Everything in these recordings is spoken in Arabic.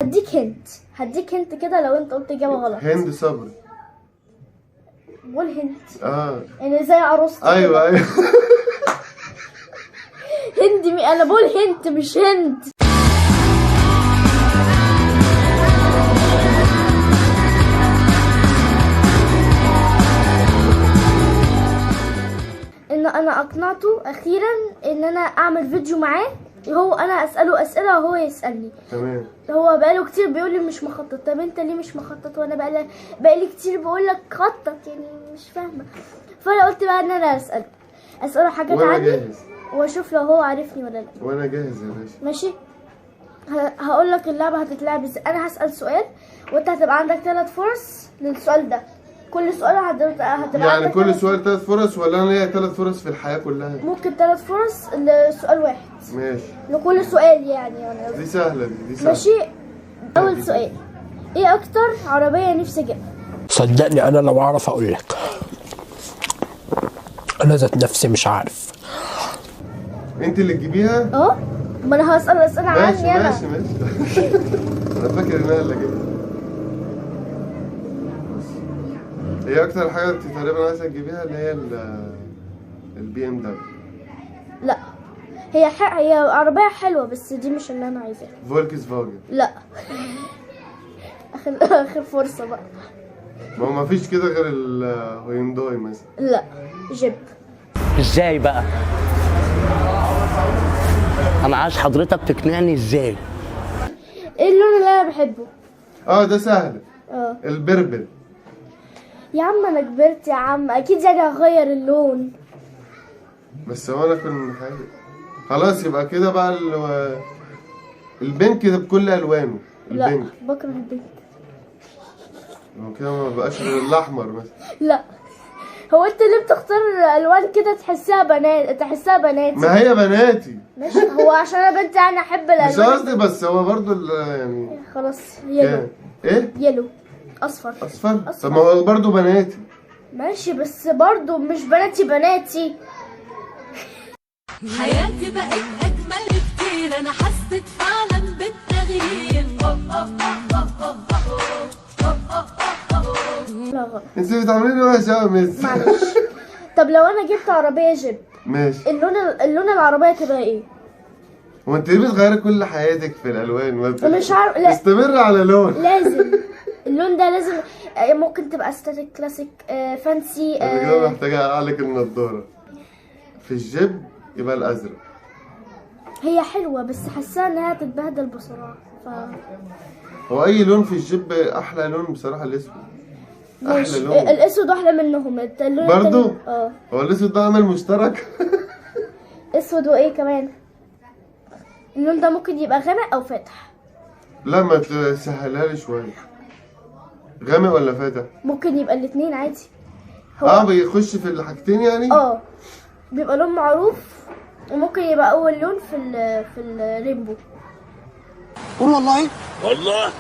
هديك هنت كده لو انت قلت اجابه غلط. هند صبري. بقول هنت يعني زي عروستي. ايوه هند انا بقول هنت مش هند. ان انا اقنعته اخيرا ان انا اعمل فيديو معاه، هو انا اساله اسئله وهو يسالني. تمام. هو بقاله كتير بيقول لي مش مخطط. طب انت ليه مش مخطط وانا بقالي كتير بقول لك خطط؟ يعني مش فاهمه. فانا قلت بقى ان انا اساله حاجات عني واشوف لو هو عارفني ولا لا. وانا جاهز يا باشا. ماشي. هقول لك اللعبه هتتلعب ازاي. انا هسال سؤال وانت هتبقى عندك 3 فرص للسؤال ده. كل سؤال هتبقى يعني كل سؤال 3 فرص ولا انا ليا 3 فرص في الحياه كلها؟ ممكن 3 فرص لسؤال واحد. ماشي. لكل سؤال يعني دي سهله دي سهله. ماشي. اول سؤال، ايه اكتر عربيه نفسي اجيبها؟ صدقني انا لو اعرف اقول لك، انا ذات نفسي مش عارف. انت اللي تجيبيها؟ ما انا هسال اسئله عني انا. ماشي انا فاكر ان انا اللي اجيبها. هي اكتر حاجه انت تقريبا عايزه تجيبيها اللي هي البي ام دبليو. لا، هي عربيه حلوه بس دي مش اللي انا عايزاها. فولكس فاجن. لا. اخر فرصه بقى. ما هو مفيش كده غير الهيونداي مثلا. لا، جيب. ازاي بقى؟ انا عايز حضرتك تقنعني ازاي. ايه اللون اللي انا بحبه؟ ده سهل. البربل. يا عم انا كبرت يا عم، اكيد يعني هغير اللون. بس هو انا كنت خلاص يبقى كده بقى البنك ده بكل الوانه. لا، بكره البنك. هو كده ما بقاش غير الاحمر مثلا. لا، هو انت ليه بتختار الوان كده تحسها بناتي؟ ما هي بناتي. ماشي. هو عشان انا بنت يعني احب الالوان. مش قصدي، بس هو برضو يعني خلاص. يلو. ايه؟ يلو. اصفر. طب ما هو برضو بناتي. ماشي، بس برضو مش بناتي. حياتي بقت اجمل بكتير، انا حسيت فعلا بالتغيير. لا غلط. انت بتعملي وحش قوي ميسي. معلش. طب لو انا جبت عربيه جيب، ماشي، اللون العربيه تبقى ايه؟ هو انت ليه بتغيري كل حياتك في الالوان؟ مش عارف. لا، استمر على لون. لازم اللون ده لازم. ممكن تبقى ستاتيك، كلاسيك، فانسي. انا كده محتاجه اقلعلك النضاره. في الجيب يبقى الازرق. هي حلوه بس حاساها انها هتتبهدل بسرعه. هو اي لون في الجيب احلى لون بصراحه الاسود. ماشي. الاسود احلى منهم. اللون برضو. هو الاسود ده عمل مشترك. اسود وايه كمان؟ اللون ده ممكن يبقى غامق او فاتح. لا، ما تسهلها لي شويه. غامق ولا فاتح؟ ممكن يبقى الاثنين عادي. بيخش في الحاجتين يعني. بيبقى لون معروف وممكن يبقى اول لون في الرينبو. قول والله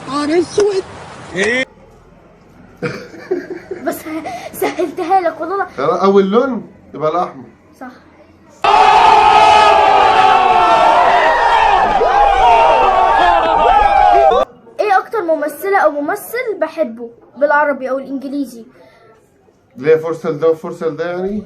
نهار اسود. بس سهلتها لك والله. اول لون يبقى الاحمر. صح. ايه اكتر ممثلة او ممثل بحبه بالعربي او الانجليزي؟ ليه فرصة لده وفرصة لده يعني؟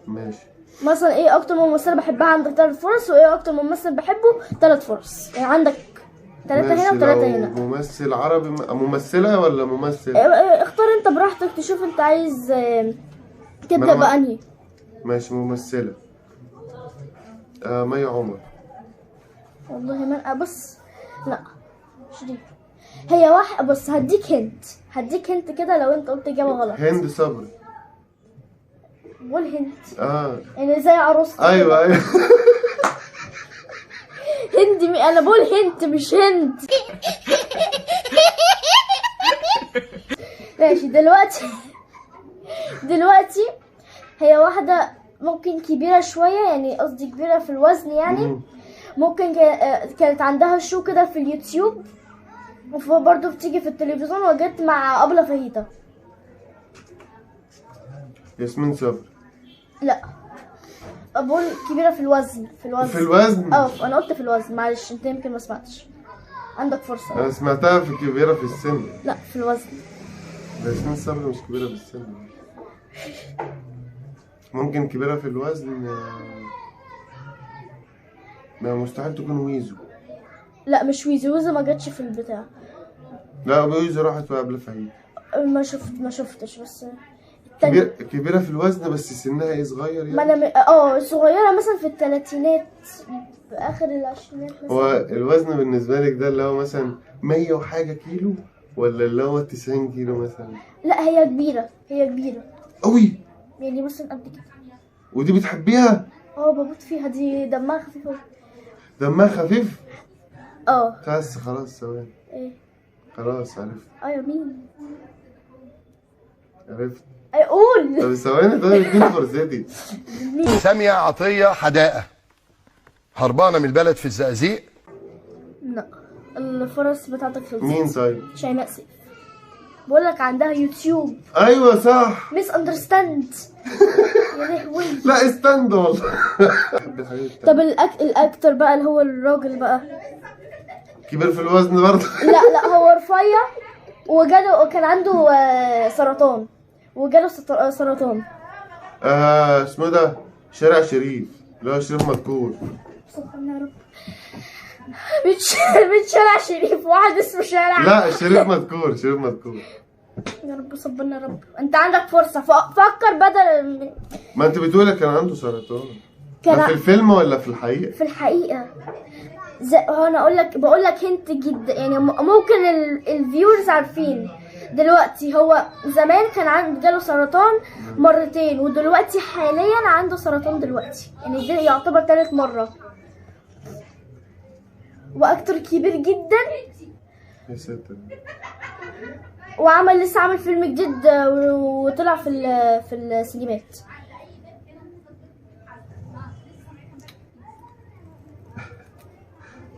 ماشي. مثلا ايه اكتر ممثلة بحبها؟ عندك 3 فرص. وايه اكتر ممثل بحبه؟ 3 فرص. يعني عندك 3 هنا و3 هنا. ممثل عربي. ممثلة ولا ممثل؟ اختار انت براحتك، تشوف انت عايز تبدأ بأنهي. ماشي، ممثلة. مي عمر. والله ما بص، لا مش دي. هي واحد. بص هديك هنت كده لو انت قلت اجابة غلط. هند صبري. قول هنت. يعني زي عروستي. ايوه هند انا بقول هنت مش هند. ماشي. دلوقتي هي واحدة ممكن كبيرة شوية، يعني قصدي كبيرة في الوزن يعني. ممكن كانت عندها شو كده في اليوتيوب، وبرضه بتيجي في التلفزيون، وجت مع أبلة فاهيتا. ياسمين صبري. لا، بقول كبيرة في الوزن. في الوزن؟ انا قلت في الوزن. معلش انت يمكن ما سمعتش. عندك فرصة. انا سمعتها في كبيرة في السن. لا في الوزن. بس ياسمين صبري مش كبيرة في السن. ممكن كبيرة في الوزن. ما مستحيل تكون ويزو. لا مش ويزو ما جاتش في البتاع. لا ويزو راحت قبل فهيم. ما شفتش بس. كبيرة في الوزن بس سنها ايه صغير ما يعني. انا صغيرة مثلا في الثلاثينات في اخر العشرينات مثلا. هو الوزن بالنسبة لك ده اللي هو مثلا 100 وحاجة كيلو ولا اللي هو 90 كيلو مثلا؟ لا هي كبيرة قوي. يعني مثلا قد كده. ودي بتحبيها؟ بموت فيها، دي دمها خفيف أوي. دمها خفيف؟ اه. بس خلاص ثواني. ايه؟ خلاص عرفت. يا مين؟ عرفت. قول. طب ثواني طيب اديني فرصتي. سامية عطية حدائق هربانة من البلد في الزقازيق. لا الفرص بتاعتك خلصت. مين طيب؟ شيماء سيف. بقول لك عندها يوتيوب. ايوه صح. ميس اندرستاند. يا لهوي. لا استنى والله. طب الاكتر بقى اللي هو الراجل بقى. كبير في الوزن برضه. لا هو رفيع وكان عنده سرطان وجاله سرطان. اسمه ده شارع شريف اللي هو شريف مذكور. سبحان يا رب. من شارع شريف واحد اسمه شارع. لا شريف مذكور. يا رب صبرنا يا رب. انت عندك فرصة فكر بدل. ما انت بتقولي كان عنده سرطان. كان في الفيلم ولا في الحقيقة؟ في الحقيقة. انا بقول لك هنت جدا يعني ممكن الفيورز عارفين. دلوقتي هو زمان كان جاله سرطان مرتين ودلوقتي حاليا عنده سرطان دلوقتي، يعني ده يعتبر 3 مرة. واكتر كبير جدا. يا ساتر. وعمل لسه عامل فيلم جديد وطلع في السينمات.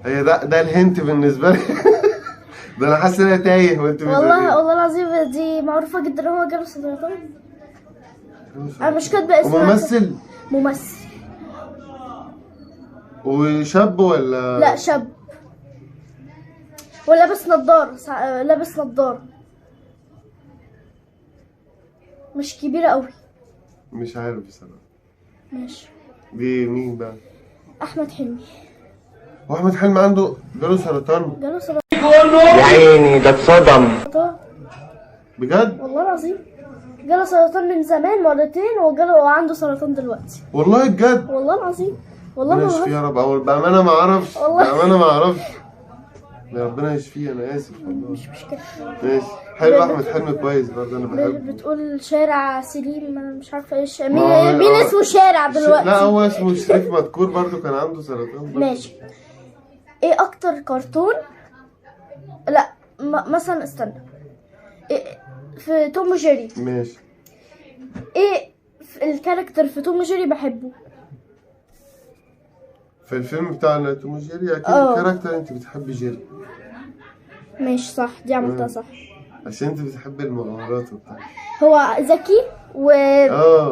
هي ده الهنت بالنسبة لي. ده انا حاسس ان انا تايه وانت والله العظيم دي معروفة جدا هو جاله سرطان. انا مش كاتبة اسمه. ممثل. وشاب ولا؟ لا شاب ولابس نضارة. مش كبيرة قوي. مش عارف بصراحة. ماشي. دي مين بقى؟ احمد حلمي. واحمد حلمي جاله سرطان. يا عيني ده اتصدم. بجد؟ والله العظيم جاله سرطان من زمان مرتين وعنده سرطان دلوقتي. والله بجد؟ والله العظيم. والله ما يشفيه يا رب. بأمانة ما اعرفش. يا ربنا يشفيه. انا اسف والله. مش مشكلة. ماشي. حلو احمد حلمي كويس برضه انا بحبه. بتقول شارع سليم انا مش عارفه ايش مين اسمه شارع دلوقتي. لا هو اسمه شريف مذكور برضه كان عنده سرطان برضه. ماشي. ايه اكتر كرتون. لا مثلا استنى. إيه في توم وجيري. ماشي. ايه الكاركتر في توم وجيري بحبه. في الفيلم بتاع توم وجيري اكيد الكاركتر انت بتحبي جيري. ماشي صح دي عملتها صح. عشان انت بتحبي المغامرات وبتاع. هو ذكي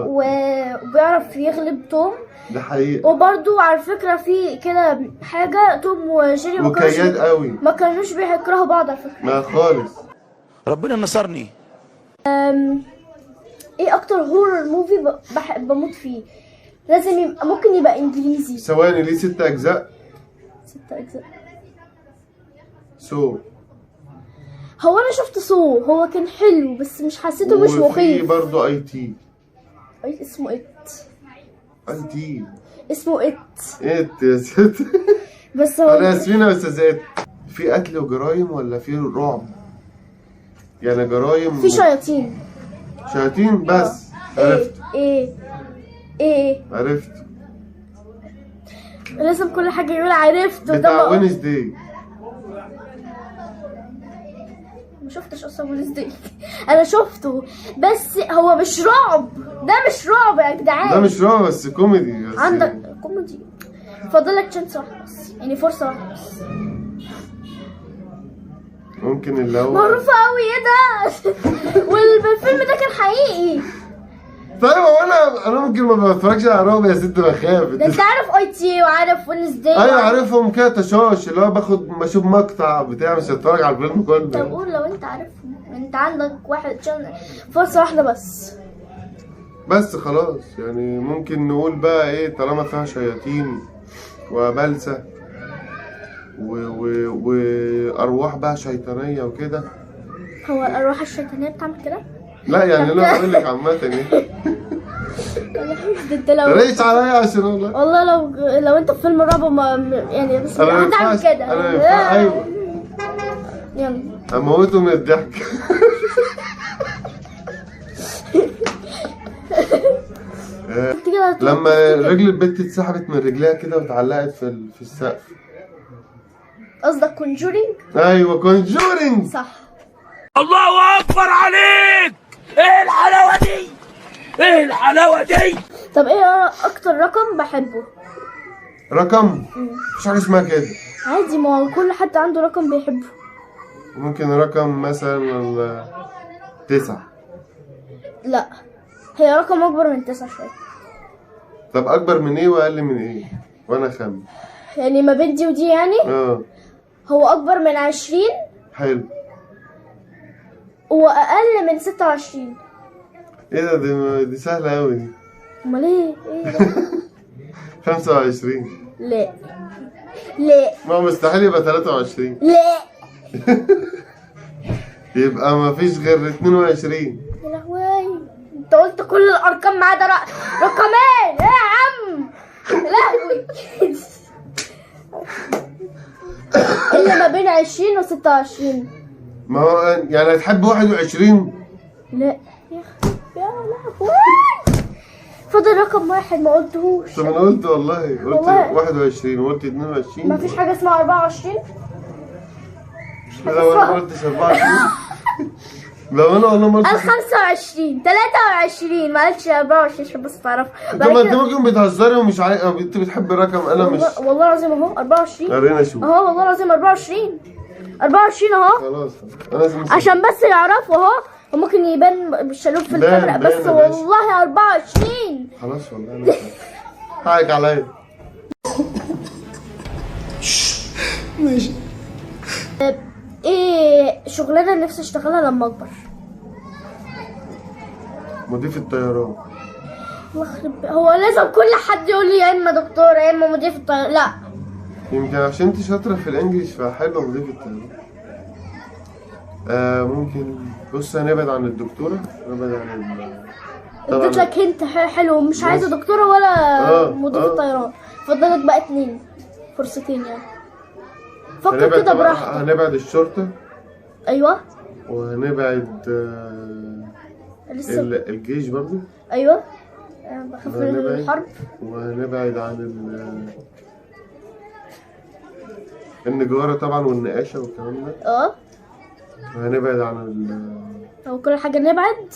وبيعرف يغلب توم. ده حقيقي. وبرده على فكرة في كده حاجة توم وجيري وكياد قوي. ما كانوش بيكرهوا بعض على فكرة. ما خالص. ربنا نصرني. ايه اكتر هورر موفي بموت فيه. لازم ممكن يبقى انجليزي. ثواني ليه 6 أجزاء؟ 6 أجزاء. هو انا شفت هو كان حلو بس مش حسيته مش مخيف. وفي برضه اي تي. اسمه اي تي. اسمه يا ست. بس هو انا اسفين يا استاذات. في قتل وجرايم ولا في رعب؟ يعني جرايم. في شياطين. بس. عرفت. ايه عرفت. لازم كل حاجة يقول عرفت. بتاع وينزداي. ما شفتش اصلا وينزداي. انا شفته بس هو مش رعب. ده مش رعب يا جدعان. ده مش رعب بس كوميدي. عندك كوميدي. فاضلك تشانس واحدة بس يعني فرصة واحدة بس. ممكن اللي هو معروفة قوي. ايه ده. والفيلم ده كان حقيقي. طيب هو انا ممكن ما بتفرجش على رعب يا ست، بخاف. ده انت عارف اي تي وعارف وينزداي. ايوه عارفهم كده تشاش، اللي هو بشوف مقطع بتاع، مش هتفرج على الفيلم طب كله. قول لو انت عارفهم، انت عندك فرصة واحدة بس. بس خلاص يعني ممكن نقول بقى ايه، طالما فيها شياطين وبلسة وارواح بقى شيطانية وكده. هو الأرواح الشيطانية بتعمل كده؟ لا يعني انا بقول لك عامة ايه. ده انت لو ريش عليا عشان والله لو انت في فيلم رعب يعني بس انا ما هتعمل ينفعش، كده. انا ما ينفعش. ايوه يلا اموته من الضحك. لما رجل البت اتسحبت من رجليها كده واتعلقت في السقف. قصدك كونجورينج؟ ايوه كونجورينج صح. الله اكبر عليك. ايه الحلاوه دي، ايه الحلاوه دي. طب ايه اكتر رقم بحبه؟ رقم؟ مفيش حاجه اسمها كده. عادي، ما هو كل حد عنده رقم بيحبه. ممكن رقم مثلا 9. لا، هي رقم اكبر من 9 شويه. طب اكبر من ايه واقل من ايه وانا خمن؟ يعني ما بين دي ودي يعني. هو اكبر من 20. حلو. واقل من 26. ايه ده؟ دي سهله قوي دي. امال ايه ده؟ 25. لا ما هو مستحيل يبقى 23. لا. يبقى ما فيش غير 22. يا لهوي، انت قلت كل الارقام ما عدا رقمين. ايه يا عم؟ يا لهوي. الا ما بين 20 و 26. ما هو يعني هتحب 21؟ لا يا لهوي، فاضل رقم واحد ما قلتهوش. طب انا قلت والله، قلت والله. 21 وقلت 22. ما فيش حاجه اسمها 24. لو انا ما قلتش 24. لو انا والله ما قلتش. قال 25 23 ما قالش 24 عشان بس تعرف. طب ما انت ممكن بتهزري ومش انت بتحب الرقم، انا مش. والله العظيم اهو 24. ورينا شوف. اهو والله العظيم 24 اهو. خلاص انا عشان بس يعرفوا اهو، وممكن يبان بالشالوب في الكاميرا بس باين والله 24. خلاص والله انا حقك عليا. ماشي. ايه شغلانه نفسي اشتغلها لما اكبر؟ مضيف الطيران. الله يخرب، هو لازم كل حد يقول لي يا اما دكتور يا اما مضيف الطيران؟ لا. يمكن عشان انت شاطره في الانجليش فحلوه مضيف الطيران. ممكن. بص هنبعد عن الدكتوره، نبعد عن اديت لك انت حلو، مش عايزه دكتوره ولا مضيف الطيران. فضلك بقى 2 فرصتين يعني. فكر كده براحتك. هنبعد الشرطه. ايوه. وهنبعد لسه الجيش برضو. ايوه، بخاف من الحرب. وهنبعد عن النجارة طبعا والنقاشة والكلام ده. وهنبعد عن هو كل حاجة نبعد.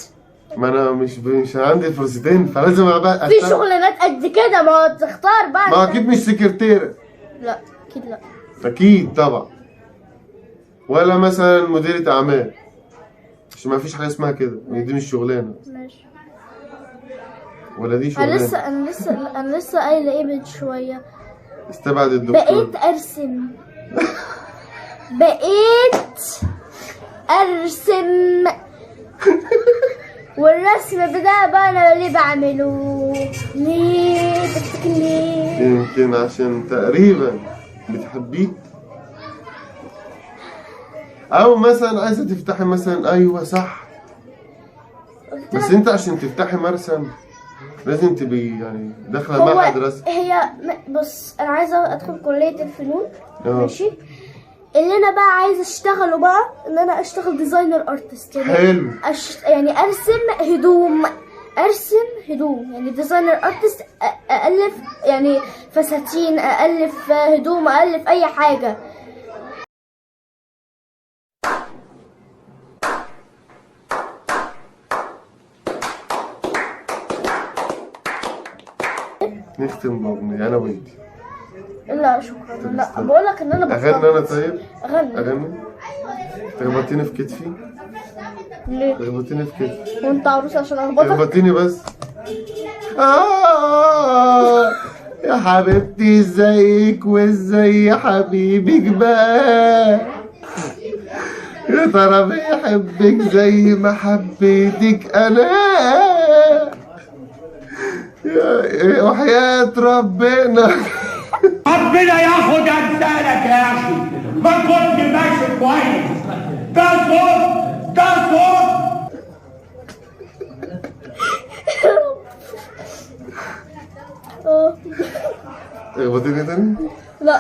ما انا مش عندي فرصتين فلازم ابقى في شغلانات قد كده، ما تختار بقى. ما اكيد مش سكرتيرة. لا اكيد لا. اكيد طبعا. ولا مثلا مديرة اعمال، عشان ما فيش حاجة اسمها كده، دي مش شغلانة. ماشي. ولا دي شغلانة. انا لسه قايله ايه من شويه. استبعد الدكتور. بقيت ارسم. بقيت ارسم. والرسم ده بقى انا ليه بعمله؟ ليه تفتكر ليه؟ يمكن عشان تقريبا بتحبيه، او مثلا عايزه تفتحي مثلا. ايوه صح. بس انت عشان تفتحي مرسم لازم تبقي يعني داخله معهد رسم. بص انا عايزه ادخل كليه الفنون. ماشي. اللي انا بقى عايزه اشتغله بقى ان انا اشتغل ديزاينر ارتست. يعني حلو. يعني ارسم هدوم يعني ديزاينر ارتست. الف يعني فساتين، الف هدوم، الف اي حاجه. نختم بأغنية أنا وأنتي. لا شكرا. لا بقول لك إن أنا بفضل. أغني أنا طيب؟ أغني. تخبطيني في كتفي؟ ليه؟ تخبطيني في كتفي. وأنت عروسة عشان أخبطك؟ تخبطيني بس. يا حبيبتي ازيك وازاي حبيبك بقى؟ يا ترى بيحبك زي ما حبيتك انا؟ وحياة ربنا ربنا ياخد امثالك يا اخي، ما كنت ماشي كويس. ده صوت، ده صوت. اه اخبطيني تاني؟ لا